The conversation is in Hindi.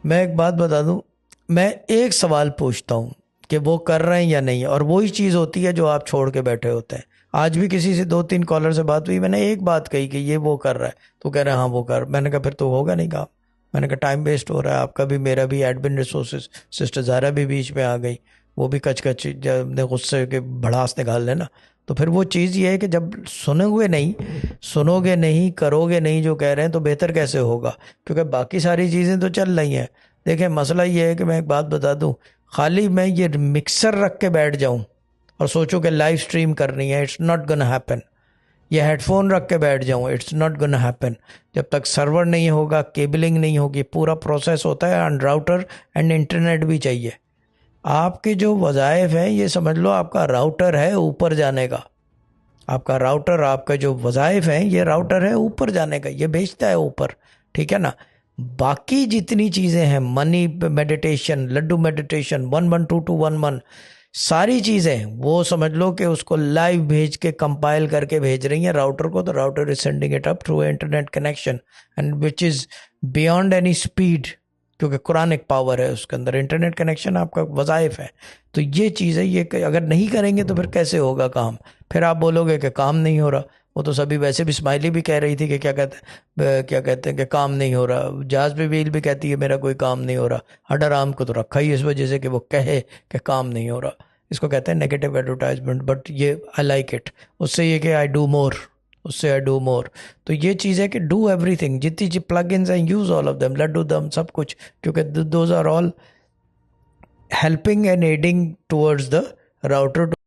मैं एक बात बता दूं, मैं एक सवाल पूछता हूं कि वो कर रहे हैं या नहीं, और वही चीज़ होती है जो आप छोड़ के बैठे होते हैं। आज भी किसी से दो तीन कॉलर से बात हुई, मैंने एक बात कही कि ये वो कर रहा है, तो कह रहे हैं हाँ वो कर। मैंने कहा फिर तो होगा नहीं काम। मैंने कहा टाइम वेस्ट हो रहा है आपका भी, मेरा भी। एडमिन रिसोर्सेज सिस्टर ज़ारा भी बीच में आ गई, वो भी कच कच अपने गुस्से के भड़ास निकाल लेना। तो फिर वो चीज़ ये है कि जब सुनोगे नहीं करोगे नहीं जो कह रहे हैं, तो बेहतर कैसे होगा? क्योंकि बाकी सारी चीज़ें तो चल रही हैं। देखें, मसला ये है कि मैं एक बात बता दूं, खाली मैं ये मिक्सर रख के बैठ जाऊं और सोचो कि लाइव स्ट्रीम करनी है, इट्स नॉट गोना हैपन। ये हेडफोन रख के बैठ जाऊं, इट्स नॉट गोना हैपन। जब तक सर्वर नहीं होगा, केबलिंग नहीं होगी, पूरा प्रोसेस होता है, एंड राउटर एंड इंटरनेट भी चाहिए। आपके जो वज़ाइफ हैं, ये समझ लो आपका राउटर है ऊपर जाने का। आपका राउटर, आपका जो वज़ाइफ हैं, ये राउटर है ऊपर जाने का, ये भेजता है ऊपर। ठीक है ना? बाकी जितनी चीज़ें हैं, मनी मेडिटेशन, लड्डू मेडिटेशन, 112211, सारी चीज़ें वो समझ लो कि उसको लाइव भेज के कंपाइल करके भेज रही हैं राउटर को। तो router is sending it up through internet connection, and which is beyond any speed, क्योंकि कुरान एक पावर है उसके अंदर। इंटरनेट कनेक्शन आपका वज़ाइफ है। तो ये चीज़ है, ये अगर नहीं करेंगे तो फिर कैसे होगा काम? फिर आप बोलोगे कि काम नहीं हो रहा। वो तो सभी, वैसे भी स्माइली भी कह रही थी कि क्या कहते हैं कि काम नहीं हो रहा। जाज बेबील भी कहती है मेरा कोई काम नहीं हो रहा। हडर आम को तो रखा ही इस वजह से कि वो कहे कि काम नहीं हो रहा। इसको कहते हैं नेगेटिव एडवर्टाइजमेंट, बट ये आई लाइक इट। उससे ये कि आई डू मोर, उससे आई डू मोर। तो ये चीज़ है कि डू एवरीथिंग, जितनी जी plug in and use all of them, लड्डू दम सब कुछ, क्योंकि those are all helping and aiding towards the router